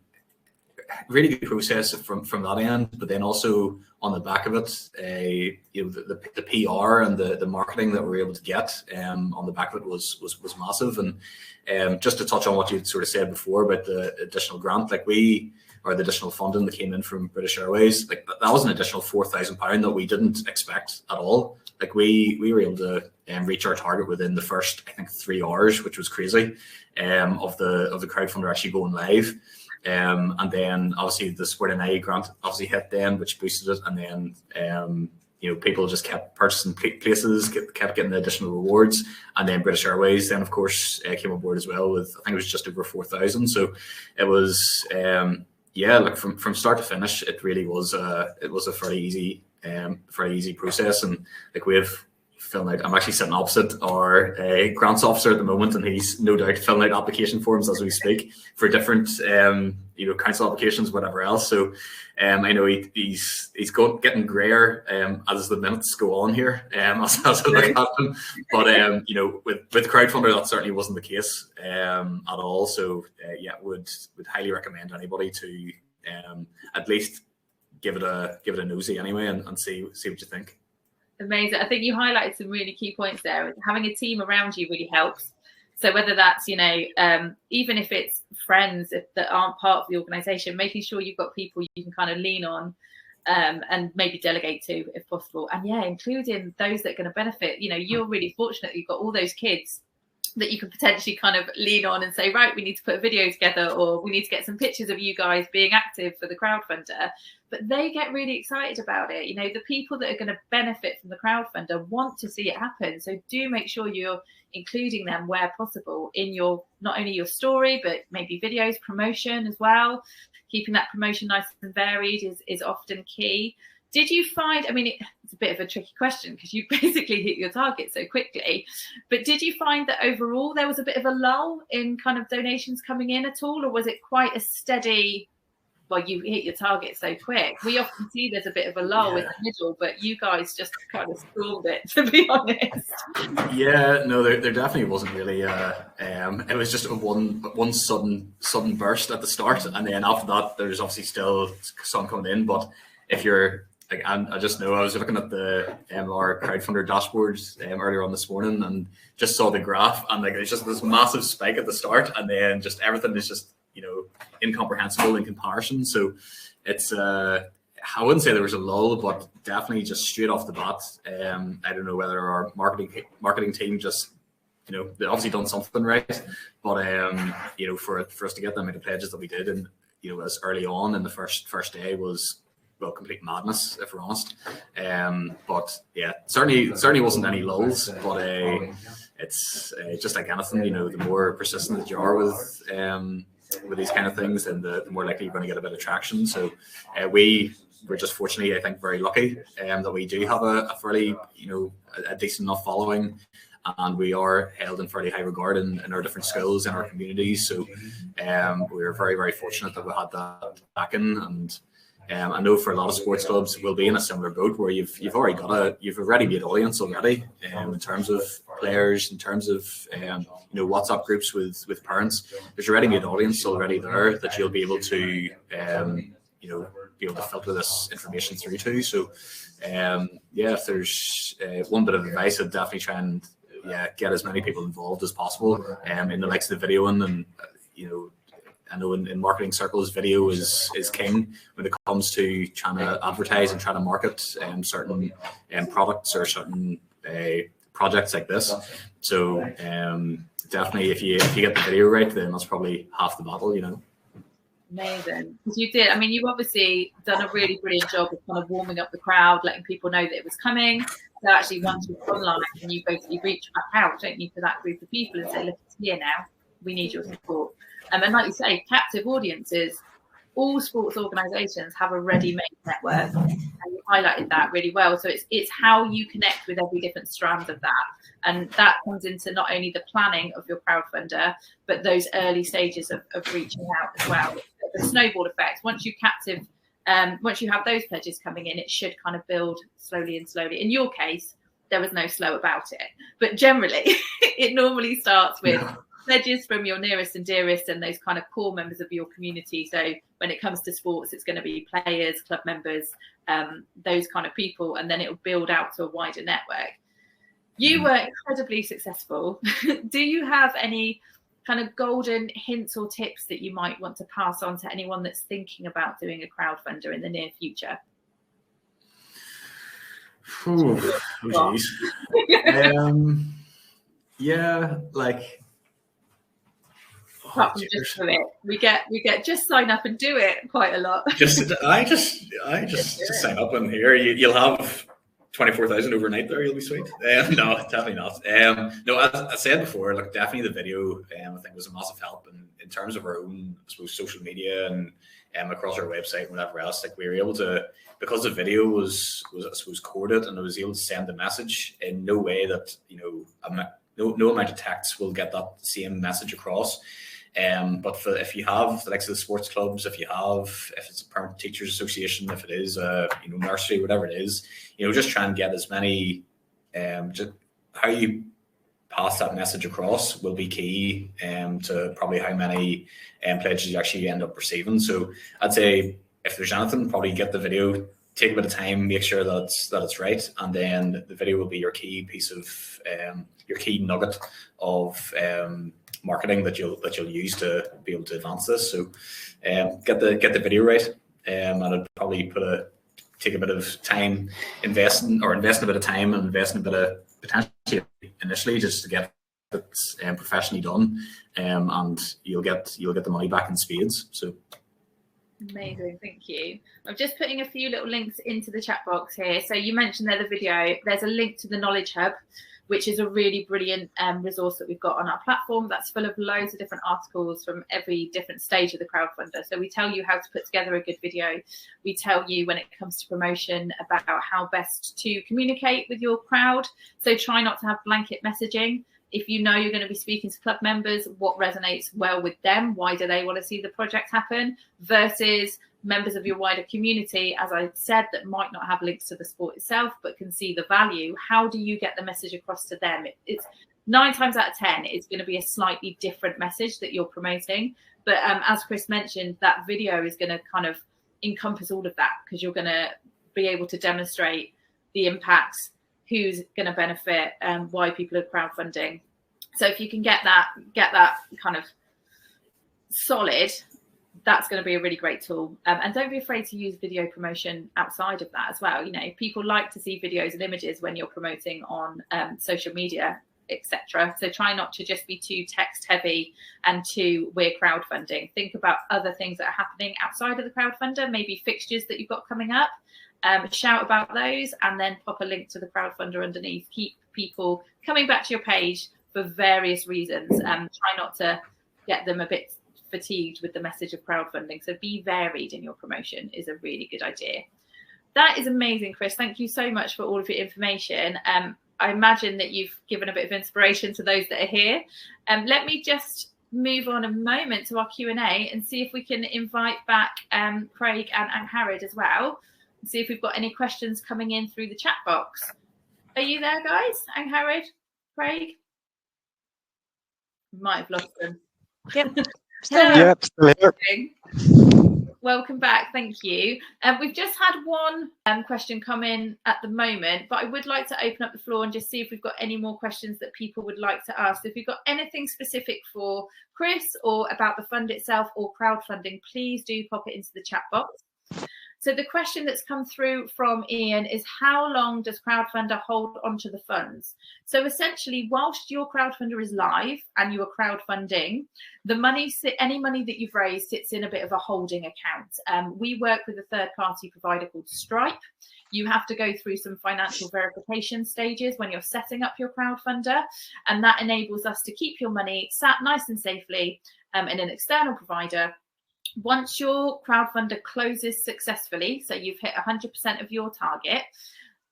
good process from that end. But then also on the back of it, the PR and the marketing that we were able to get on the back of it was massive. And just to touch on what you sort of said before about the additional grant, the additional funding that came in from British Airways, that was an additional £4,000 that we didn't expect at all. We were able to reach our target within the first, I think, 3 hours, which was crazy, of the crowdfunder actually going live. And then obviously the Sport NI grant obviously hit then, which boosted it, and then people just kept purchasing places, kept getting the additional rewards, and then British Airways then of course came on board as well with, I think it was just over 4,000. So it was from start to finish, it really was a fairly easy fairly easy process. And like we have filling out, I'm actually sitting opposite our grants officer at the moment, and he's no doubt filling out application forms as we speak for different council applications, whatever else. So I know he's getting grayer as the minutes go on here, as I look at him. But with Crowdfunder, that certainly wasn't the case at all. So would highly recommend anybody to at least give it a nosy anyway, and see what you think. Amazing. I think you highlighted some really key points there. Having a team around you really helps. So whether that's, even if it's friends that aren't part of the organisation, making sure you've got people you can kind of lean on and maybe delegate to if possible. And including those that are going to benefit. You're really fortunate you've got all those kids that you can potentially kind of lean on and say, right, we need to put a video together, or we need to get some pictures of you guys being active for the crowdfunder. But they get really excited about it. The people that are going to benefit from the crowdfunder want to see it happen. So do make sure you're including them where possible in not only your story, but maybe videos, promotion as well. Keeping that promotion nice and varied is often key. Did you find, it's a bit of a tricky question because you basically hit your target so quickly, but did you find that overall there was a bit of a lull in kind of donations coming in at all, or was it quite a steady, you hit your target so quick? We often see there's a bit of a lull in the middle, but you guys just kind of stormed it, to be honest. Yeah, no, there definitely wasn't really it was just one sudden burst at the start, and then after that there's obviously still some coming in. But if you're I just know I was looking at the our crowdfunder dashboards earlier on this morning, and just saw the graph, and it's just this massive spike at the start, and then just everything is just incomprehensible in comparison. So it's I wouldn't say there was a lull, but definitely just straight off the bat, I don't know whether our marketing team just they obviously done something right, but for us to get them into pledges that we did, and as early on in the first day was complete madness, if we're honest. But certainly wasn't any lulls, but it's just like anything, the more persistent that you are with these kind of things, then the more likely you're going to get a bit of traction. So we're just fortunately, I think, very lucky that we do have a fairly a decent enough following, and we are held in fairly high regard in our different schools in our communities. So we're very, very fortunate that we had that backing. And I know for a lot of sports clubs we'll be in a similar boat where you've already made audience already in terms of players, in terms of WhatsApp groups with parents. There's already made audience already there that you'll be able to filter this information through to. So if there's one bit of advice, I'd definitely try and get as many people involved as possible in the likes of the video, and I know in marketing circles, video is king when it comes to trying to advertise and trying to market certain products or certain projects like this. So definitely, if you get the video right, then that's probably half the battle. Amazing. Because you did. You've obviously done a really brilliant job of kind of warming up the crowd, letting people know that it was coming. So actually, once you're online, and you basically reach back out, don't you, to that group of people and say, look, it's here now. We need your support. And like you say, captive audiences, all sports organisations have a ready-made network, and you highlighted that really well. So it's how you connect with every different strand of that, and that comes into not only the planning of your crowdfunder, but those early stages of reaching out as well. The snowball effect. Once you have those pledges coming in, it should kind of build slowly and slowly. In your case, there was no slow about it, but generally, it normally starts with pledges from your nearest and dearest and those kind of core members of your community. So when it comes to sports, it's going to be players, club members, those kind of people, and then it will build out to a wider network. You were incredibly successful. Do you have any kind of golden hints or tips that you might want to pass on to anyone that's thinking about doing a crowdfunder in the near future? Just do it. We get just sign up and do it quite a lot. I just sign up and here you'll have 24,000 overnight there. You'll be sweet. No, definitely not. No, as I said before, definitely the video I think was a massive help in terms of our own, I suppose, social media and across our website and whatever else. Like we were able to, because the video was I suppose coded, and it was able to send the message in no way that, you know, no amount of text will get that same message across. But if you have the likes of the sports clubs, if it's a parent teachers association, if it is you know, nursery, whatever it is, you know, just try and get as many, just how you pass that message across will be key to probably how many pledges you actually end up receiving. So I'd say if there's anything, probably get the video, take a bit of time, make sure that it's right, and then the video will be your key piece of your key nugget of marketing that you'll use to be able to advance this. So get the video right, and I'd probably take a bit of time investing a bit of time and investing a bit of potentially initially just to get it professionally done, and you'll get the money back in spades. So amazing, thank you. I'm just putting a few little links into the chat box here. So you mentioned there the video. There's a link to the Knowledge Hub, which is a really brilliant resource that we've got on our platform that's full of loads of different articles from every different stage of the crowdfunder. So we tell you how to put together a good video. We tell you when it comes to promotion about how best to communicate with your crowd. So try not to have blanket messaging. If you know you're going to be speaking to club members, what resonates well with them? Why do they want to see the project happen? Versus members of your wider community, as I said, that might not have links to the sport itself, but can see the value. How do you get the message across to them? It's 9 times out of 10, it's going to be a slightly different message that you're promoting. But as Chris mentioned, that video is going to kind of encompass all of that, because you're going to be able to demonstrate the impacts, who's going to benefit, why people are crowdfunding. So if you can get that kind of solid, that's going to be a really great tool. And don't be afraid to use video promotion outside of that as well. You know, people like to see videos and images when you're promoting on social media, etc. So try not to just be too text heavy and too we're crowdfunding. Think about other things that are happening outside of the crowdfunder, maybe fixtures that you've got coming up. Shout about those, and then pop a link to the crowdfunder underneath. Keep people coming back to your page for various reasons. Try not to get them a bit fatigued with the message of crowdfunding. So be varied in your promotion is a really good idea. That is amazing, Chris. Thank you so much for all of your information. I imagine that you've given a bit of inspiration to those that are here. Let me just move on a moment to our Q&A and see if we can invite back Craig and Harrod as well. See if we've got any questions coming in through the chat box. Are you there, guys? And Harrod, Craig? Might have lost them. Yep. Yep, still here. Welcome back. Thank you. We've just had one question come in at the moment, but I would like to open up the floor and just see if we've got any more questions that people would like to ask. If you've got anything specific for Chris or about the fund itself or crowdfunding, please do pop it into the chat box. So the question that's come through from Ian is, how long does Crowdfunder hold onto the funds? So essentially, whilst your crowdfunder is live and you are crowdfunding, the money, any money that you've raised sits in a bit of a holding account. We work with a third-party provider called Stripe. You have to go through some financial verification stages when you're setting up your crowdfunder, and that enables us to keep your money sat nice and safely in an external provider. Once your crowdfunder closes successfully, so you've hit 100% of your target,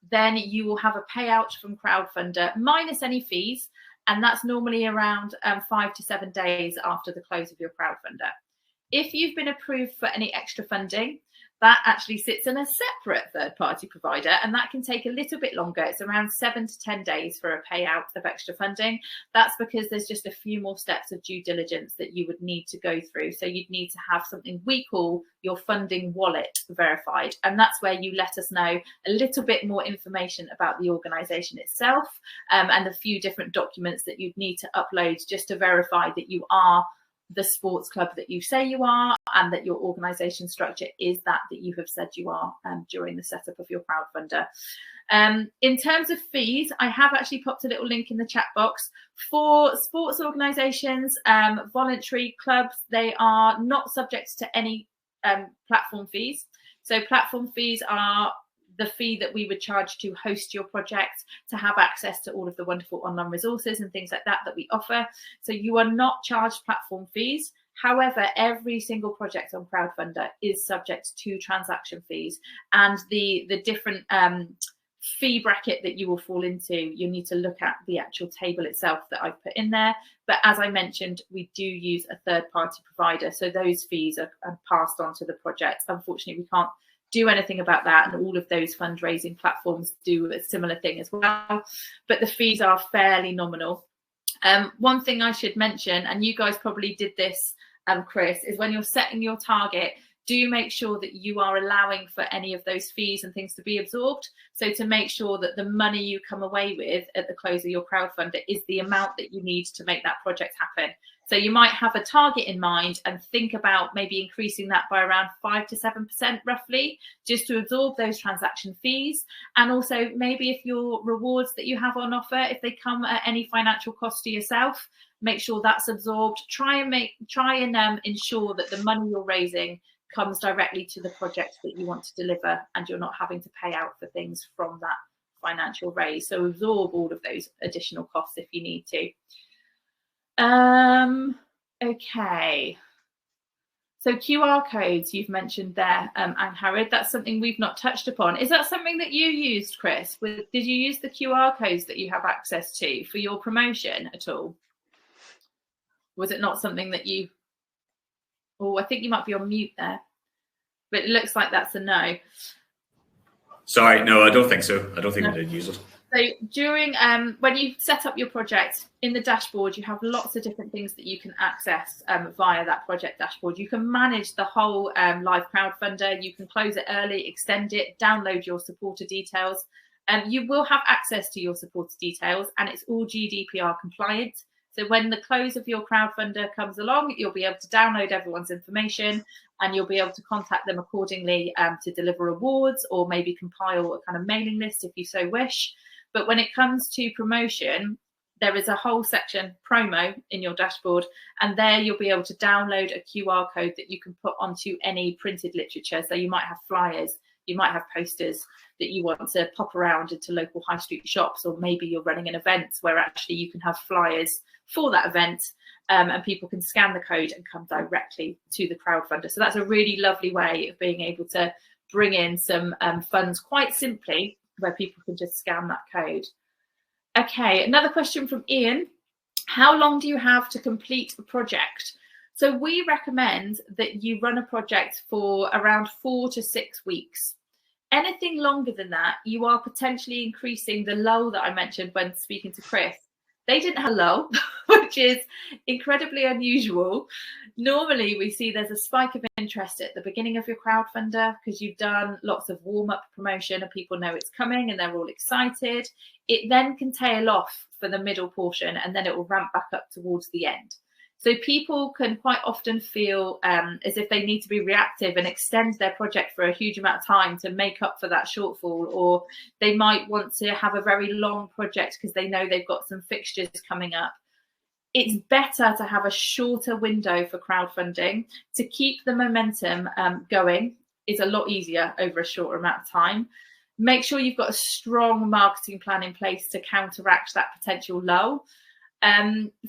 then you will have a payout from crowdfunder minus any fees, and that's normally around 5 to 7 days after the close of your crowdfunder. If you've been approved for any extra funding, that actually sits in a separate third-party provider, and that can take a little bit longer. It's around 7 to 10 days for a payout of extra funding. That's because there's just a few more steps of due diligence that you would need to go through. So you'd need to have something we call your funding wallet verified, and that's where you let us know a little bit more information about the organisation itself, and the few different documents that you'd need to upload just to verify that you are the sports club that you say you are, and that your organisation structure is that you have said you are during the setup of your crowdfunder. In terms of fees, I have actually popped a little link in the chat box. For sports organisations, voluntary clubs, they are not subject to any platform fees. So platform fees are the fee that we would charge to host your project, to have access to all of the wonderful online resources and things like that that we offer. So you are not charged platform fees. However, every single project on Crowdfunder is subject to transaction fees, and the different fee bracket that you will fall into, you need to look at the actual table itself that I've put in there. But as I mentioned, we do use a third-party provider, so those fees are passed on to the project. Unfortunately, we can't do anything about that, and all of those fundraising platforms do a similar thing as well, but the fees are fairly nominal. One thing I should mention, and you guys probably did this, Chris, is when you're setting your target, do make sure that you are allowing for any of those fees and things to be absorbed. So to make sure that the money you come away with at the close of your crowdfunder is the amount that you need to make that project happen. So you might have a target in mind and think about maybe increasing that by around 5 to 7% roughly, just to absorb those transaction fees. And also maybe if your rewards that you have on offer, if they come at any financial cost to yourself, make sure that's absorbed. Try and ensure that the money you're raising comes directly to the project that you want to deliver, and you're not having to pay out for things from that financial raise. So absorb all of those additional costs if you need to. Okay. So QR codes you've mentioned there, and Harrod, that's something we've not touched upon. Is that something that you used, Chris? Did you use the QR codes that you have access to for your promotion at all? Was it not something that you... Oh, I think you might be on mute there, but it looks like that's a no. Sorry, no, I don't think so. I don't think we did use it. So during, when you set up your project, in the dashboard, you have lots of different things that you can access via that project dashboard. You can manage the whole live crowdfunder. You can close it early, extend it, download your supporter details. You will have access to your supporter details, and it's all GDPR compliant. So when the close of your crowdfunder comes along, you'll be able to download everyone's information, and you'll be able to contact them accordingly to deliver awards, or maybe compile a kind of mailing list if you so wish. But when it comes to promotion, there is a whole section, promo, in your dashboard, and there you'll be able to download a QR code that you can put onto any printed literature. So you might have flyers, you might have posters that you want to pop around into local high street shops, or maybe you're running an event where actually you can have flyers for that event, and people can scan the code and come directly to the crowdfunder. So that's a really lovely way of being able to bring in some funds quite simply, where people can just scan that code. Okay, another question from Ian. How long do you have to complete a project? So we recommend that you run a project for around 4 to 6 weeks. Anything longer than that, you are potentially increasing the lull that I mentioned when speaking to Chris. They didn't have a lull, which is incredibly unusual. Normally, we see there's a spike of interest at the beginning of your crowdfunder because you've done lots of warm-up promotion and people know it's coming and they're all excited. It then can tail off for the middle portion, and then it will ramp back up towards the end. So people can quite often feel as if they need to be reactive and extend their project for a huge amount of time to make up for that shortfall, or they might want to have a very long project because they know they've got some fixtures coming up. It's better to have a shorter window for crowdfunding. To keep the momentum going is a lot easier over a shorter amount of time. Make sure you've got a strong marketing plan in place to counteract that potential lull.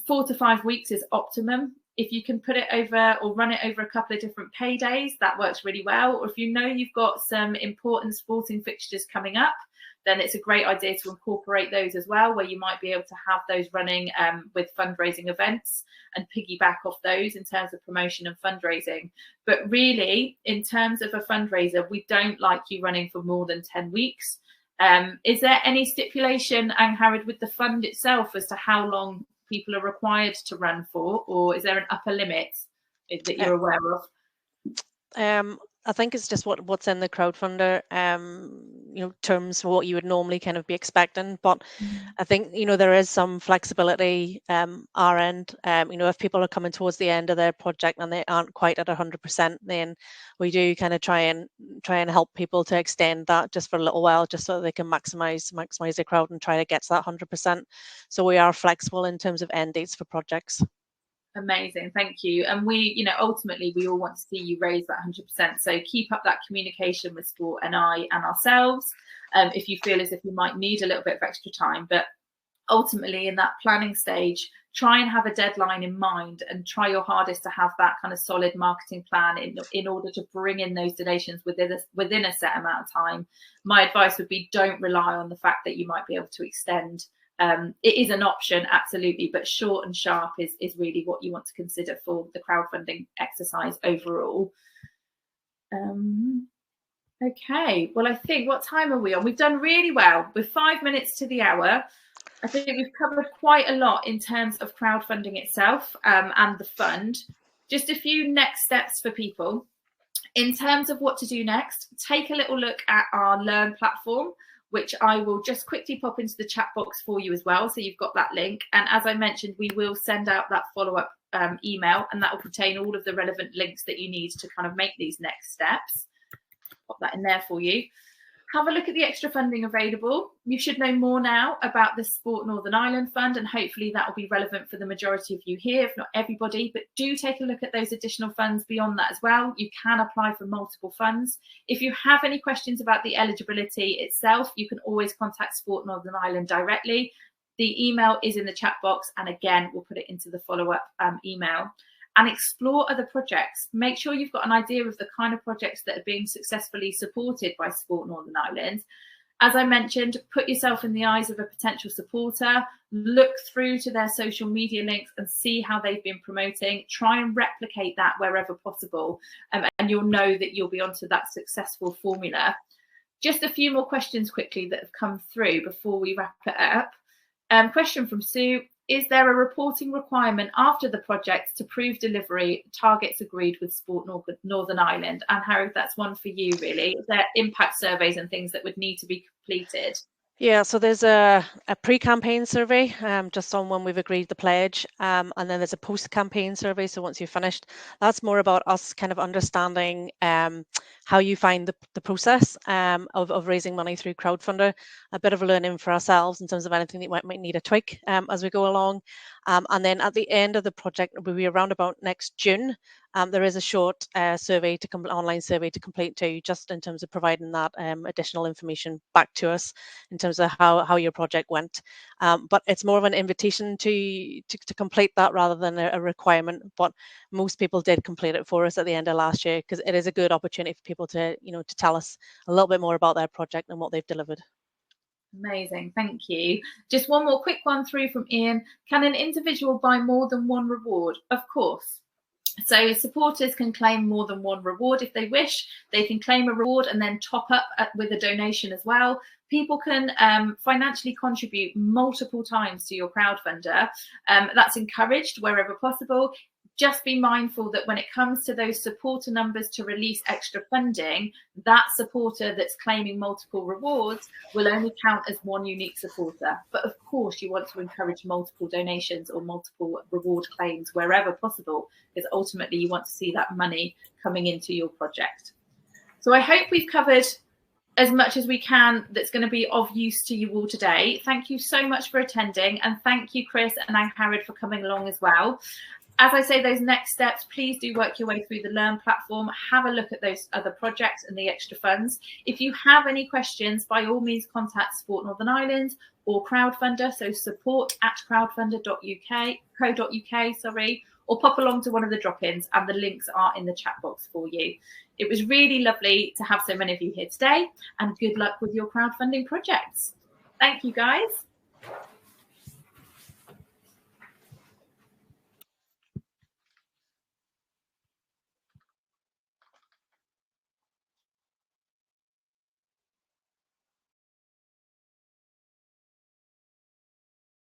4 to 5 weeks is optimum. If you can put it over or run it over a couple of different paydays, that works really well. Or if you know you've got some important sporting fixtures coming up, then it's a great idea to incorporate those as well, where you might be able to have those running with fundraising events and piggyback off those in terms of promotion and fundraising. But really, in terms of a fundraiser, we don't like you running for more than 10 weeks. Is there any stipulation, Harrod, with the fund itself as to how long people are required to run for, or is there an upper limit that you're aware of? I think it's just what's in the crowdfunder, terms for what you would normally kind of be expecting. But I think, there is some flexibility our end. If people are coming towards the end of their project and they aren't quite at 100%, then we do kind of try and help people to extend that just for a little while, just so they can maximize their crowd and try to get to that 100%. So we are flexible in terms of end dates for projects. Amazing, thank you. And we, ultimately we all want to see you raise that 100%. So keep up that communication with Sport and I and ourselves. If you feel as if you might need a little bit of extra time, but ultimately in that planning stage, try and have a deadline in mind and try your hardest to have that kind of solid marketing plan in order to bring in those donations within a set amount of time. My advice would be, don't rely on the fact that you might be able to extend. It is an option, absolutely, but short and sharp is really what you want to consider for the crowdfunding exercise overall. Okay, well, I think, what time are we on? We've done really well. We're 5 minutes to the hour. I think we've covered quite a lot in terms of crowdfunding itself and the fund. Just a few next steps for people. In terms of what to do next, take a little look at our Learn platform, which I will just quickly pop into the chat box for you as well. So you've got that link. And as I mentioned, we will send out that follow-up email, and that will contain all of the relevant links that you need to kind of make these next steps. Pop that in there for you. Have a look at the extra funding available. You should know more now about the Sport Northern Ireland Fund, and hopefully that will be relevant for the majority of you here, if not everybody. But do take a look at those additional funds beyond that as well. You can apply for multiple funds. If you have any questions about the eligibility itself, you can always contact Sport Northern Ireland directly. The email is in the chat box, and again, we'll put it into the follow-up email. And explore other projects. Make sure you've got an idea of the kind of projects that are being successfully supported by Sport Northern Ireland. As I mentioned, put yourself in the eyes of a potential supporter, look through to their social media links and see how they've been promoting. Try and replicate that wherever possible, and you'll know that you'll be onto that successful formula. Just a few more questions quickly that have come through before we wrap it up. Question from Sue. Is there a reporting requirement after the project to prove delivery targets agreed with Sport Northern Ireland? And Harry, that's one for you, really. Is there impact surveys and things that would need to be completed? Yeah, so there's a pre-campaign survey just on when we've agreed the pledge, and then there's a post-campaign survey. So once you've finished, that's more about us kind of understanding how you find the process of raising money through Crowdfunder, a bit of a learning for ourselves in terms of anything that might need a tweak as we go along. And then at the end of the project, we'll be around about next June. There is a short survey online survey to complete too, just in terms of providing that additional information back to us in terms of how your project went. But it's more of an invitation to complete that rather than a requirement. But most people did complete it for us at the end of last year, because it is a good opportunity for people to to tell us a little bit more about their project and what they've delivered. Amazing, thank you. Just one more quick one through from Ian. Can an individual buy more than one reward? Of course. So supporters can claim more than one reward if they wish. They can claim a reward and then top up with a donation as well. People can financially contribute multiple times to your crowdfunder. That's encouraged wherever possible. Just be mindful that when it comes to those supporter numbers to release extra funding, that supporter that's claiming multiple rewards will only count as one unique supporter. But of course, you want to encourage multiple donations or multiple reward claims wherever possible, because ultimately you want to see that money coming into your project. So I hope we've covered as much as we can that's going to be of use to you all today. Thank you so much for attending, and thank you, Chris and Harrod, for coming along as well. As I say, those next steps, please do work your way through the Learn platform. Have a look at those other projects and the extra funds. If you have any questions, by all means, contact Sport Northern Ireland or Crowdfunder, so support@crowdfunder.uk, sorry, or pop along to one of the drop-ins, and the links are in the chat box for you. It was really lovely to have so many of you here today, and good luck with your crowdfunding projects. Thank you, guys.